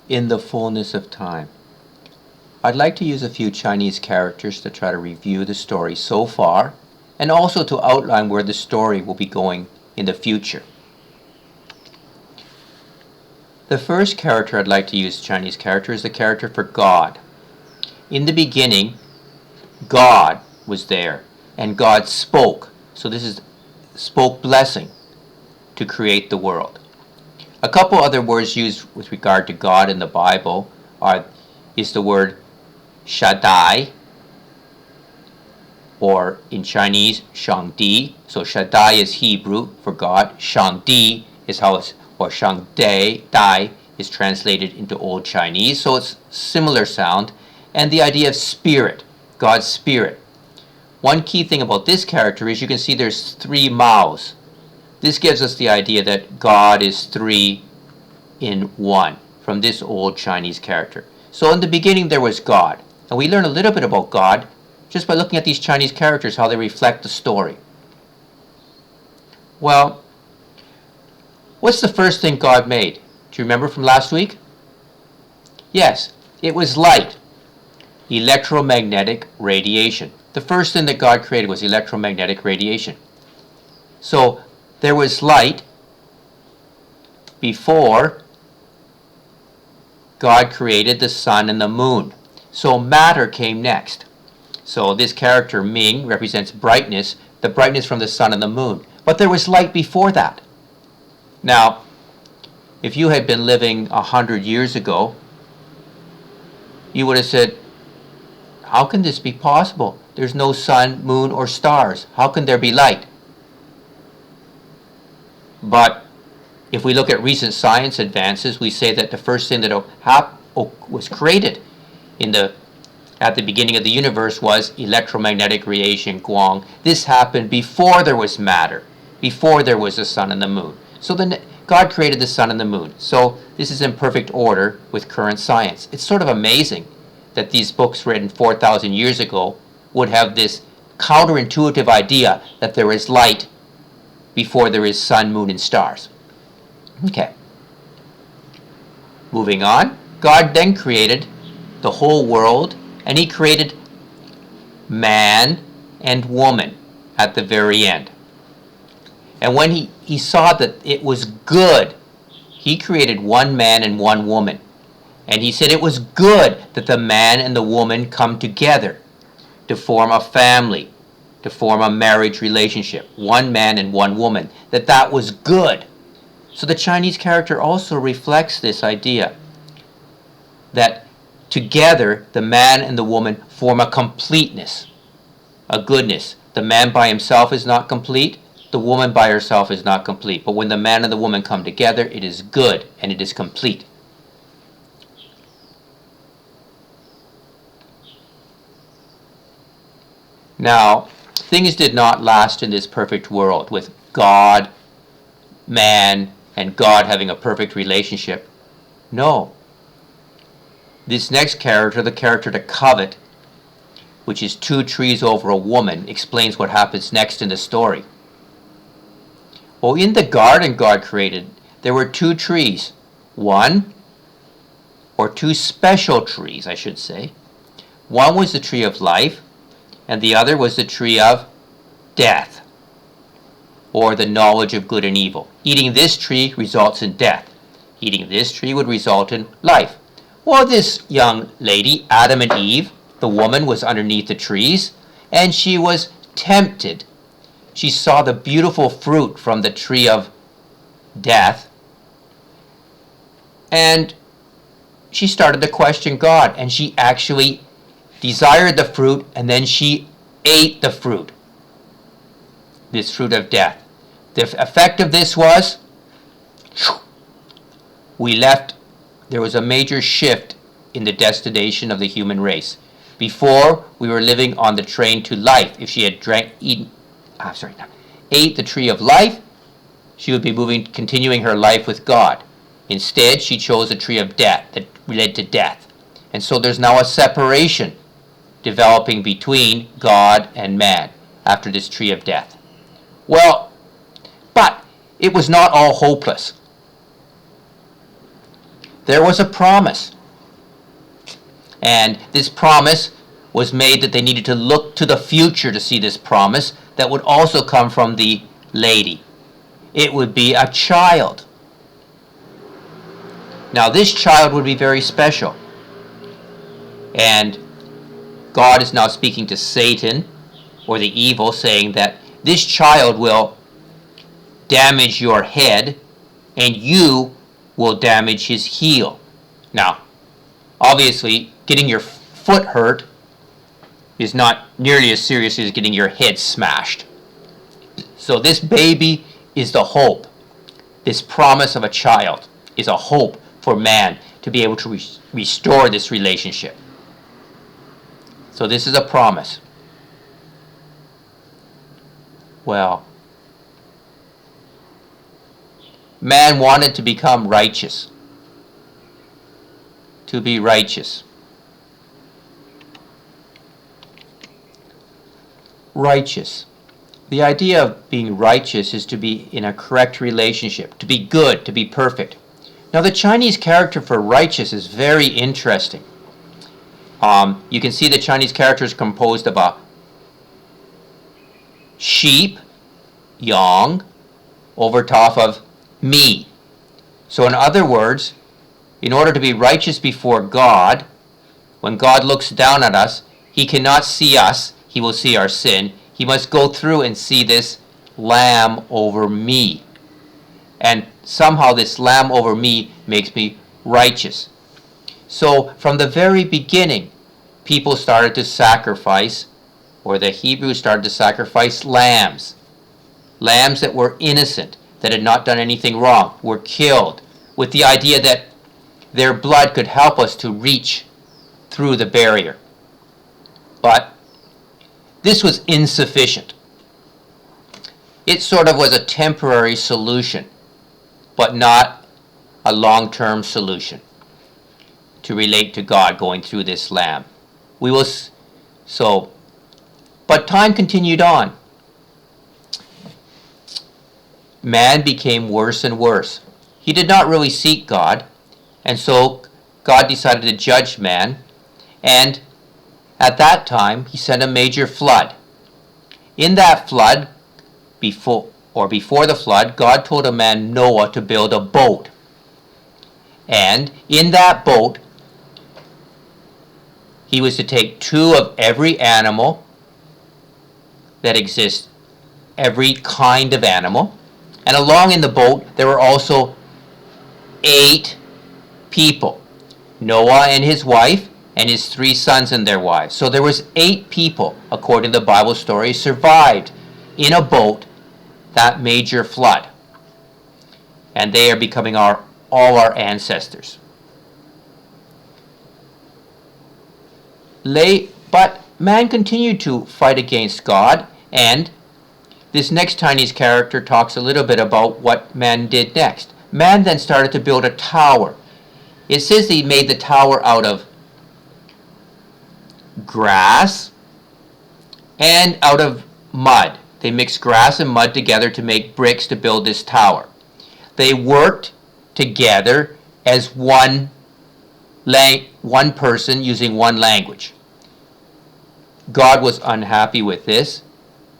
in the fullness of time. I'd like to use a few Chinese characters to try to review the story so far, and also to outline where the story will be going in the future. The first character I'd like to use, Chinese character, is the character for God. In the beginning, God was there, and God spoke. So this is spoke blessing to create the world. A couple other words used with regard to God in the Bible is the word Shaddai, or in Chinese, Shangdi. So Shaddai is Hebrew for God. Shangdi is how it's, or Shangdai, Dai is translated into Old Chinese. So it's similar sound. And the idea of spirit, God's spirit. One key thing about this character is you can see there's 3 mouths. This gives us the idea that God is 3 in 1 from this old Chinese character. So in the beginning there was God. And we learn a little bit about God just by looking at these Chinese characters, how they reflect the story. Well, what's the first thing God made? Do you remember from last week? Yes, it was light. Electromagnetic radiation. The first thing that God created was electromagnetic radiation. So there was light before God created the sun and the moon. So matter came next. So this character Ming represents brightness, the brightness from the sun and the moon. But there was light before that. Now, if you had been living 100 years ago, you would have said, how can this be possible? There's no sun, moon, or stars. How can there be light? But if we look at recent science advances, we say that the first thing that was created at the beginning of the universe was electromagnetic radiation, Guang. This happened before there was matter, before there was the sun and the moon. So then God created the sun and the moon. So this is in perfect order with current science. It's sort of amazing that these books written 4,000 years ago would have this counterintuitive idea that there is light before there is sun, moon, and stars. Okay. Moving on. God then created the whole world, and he created man and woman at the very end. And when he saw that it was good, he created one man and one woman. And he said it was good that the man and the woman come together to form a family, to form a marriage relationship. One man and one woman. That was good. So the Chinese character also reflects this idea that together the man and the woman form a completeness, a goodness. The man by himself is not complete. The woman by herself is not complete. But when the man and the woman come together, it is good and it is complete. Now, things did not last in this perfect world with God, man, and God having a perfect relationship. No. This next character, the character to covet, which is 2 trees over a woman, explains what happens next in the story. Well, in the garden God created, there were 2 trees. One, or 2 special trees, I should say. One was the tree of life, and the other was the tree of death, or the knowledge of good and evil. Eating this tree results in death. Eating this tree would result in life. Well, this young lady, Adam and Eve, the woman, was underneath the trees, and she was tempted. She saw the beautiful fruit from the tree of death, and she started to question God, and she actually desired the fruit, and then she ate the fruit, this fruit of death. The effect of this was, there was a major shift in the destination of the human race. Before, we were living on the train to life. If she had ate the tree of life, she would be continuing her life with God. Instead, she chose a tree of death that led to death. And so there's now a separation developing between God and man after this tree of death. Well, but it was not all hopeless. there was a promise. And this promise was made that they needed to look to the future to see this promise that would also come from the lady. It would be a child. Now this child would be very special. And God is now speaking to Satan, or the evil, saying that this child will damage your head and you will damage his heel. Now, obviously, getting your foot hurt is not nearly as serious as getting your head smashed. So this baby is the hope. This promise of a child is a hope for man to be able to restore this relationship. So this is a promise. Well, man wanted to become righteous. To be righteous. Righteous. The idea of being righteous is to be in a correct relationship, to be good, to be perfect. Now the Chinese character for righteous is very interesting. You can see the Chinese character is composed of a sheep, yang, over top of me. So in other words, in order to be righteous before God, when God looks down at us, he cannot see us, he will see our sin. He must go through and see this lamb over me. And somehow this lamb over me makes me righteous. So from the very beginning, people started to sacrifice, or the Hebrews started to sacrifice lambs. Lambs that were innocent, that had not done anything wrong, were killed with the idea that their blood could help us to reach through the barrier. But this was insufficient. It sort of was a temporary solution, but not a long-term solution to relate to God going through this lamb. But time continued on. Man became worse and worse. He did not really seek God, and so God decided to judge man, and at that time he sent a major flood. In that flood, before the flood, God told a man, Noah, to build a boat. And in that boat, he was to take 2 of every animal that exists, every kind of animal. And along in the boat, there were also 8 people. Noah and his wife, and his 3 sons and their wives. So there was 8 people, according to the Bible story, survived in a boat that major flood. And they are becoming all our ancestors. But man continued to fight against God, and this next Chinese character talks a little bit about what man did next. Man then started to build a tower. It says he made the tower out of grass and out of mud. They mixed grass and mud together to make bricks to build this tower. They worked together as one person using one language. God was unhappy with this,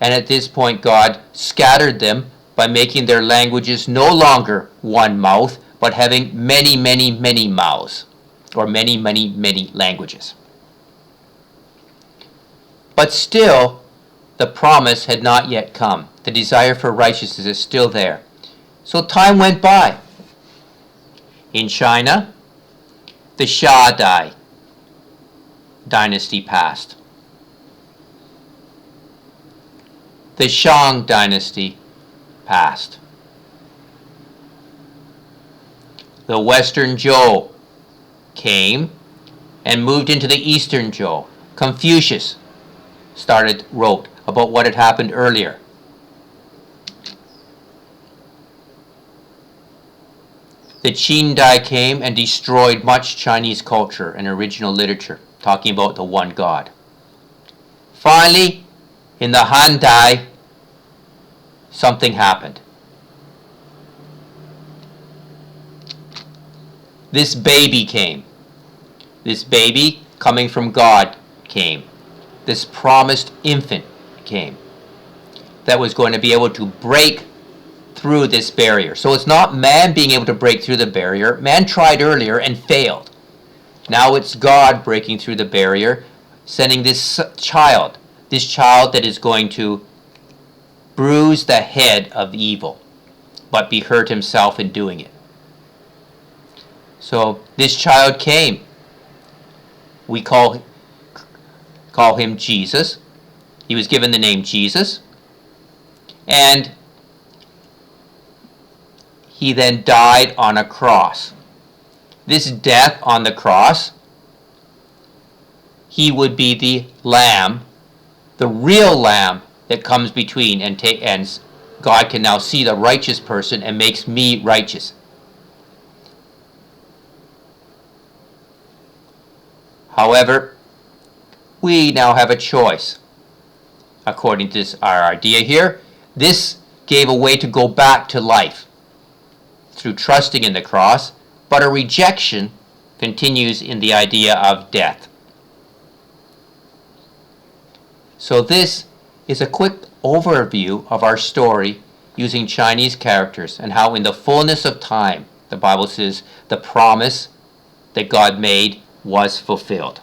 and at this point God scattered them by making their languages no longer one mouth, but having many, many, many mouths, or many, many, many languages. But still, the promise had not yet come. The desire for righteousness is still there. So time went by. In China, the Shah dynasty passed. The Shang dynasty passed. The Western Zhou came and moved into the Eastern Zhou. Confucius wrote about what had happened earlier. The Qin Dai came and destroyed much Chinese culture and original literature, talking about the one God. Finally, in the Han Dai, something happened. This baby came. This baby coming from God came. This promised infant came that was going to be able to break through this barrier. So it's not man being able to break through the barrier. Man tried earlier and failed. Now it's God breaking through the barrier, sending this child that is going to bruise the head of evil, but be hurt himself in doing it. So this child came. We call him Jesus. He was given the name Jesus. And he then died on a cross. This death on the cross, he would be the lamb, the real lamb that comes between, and God can now see the righteous person and makes me righteous. However, we now have a choice. According to our idea here, this gave a way to go back to life through trusting in the cross, but a rejection continues in the idea of death. So this is a quick overview of our story using Chinese characters and how in the fullness of time, the Bible says, the promise that God made was fulfilled.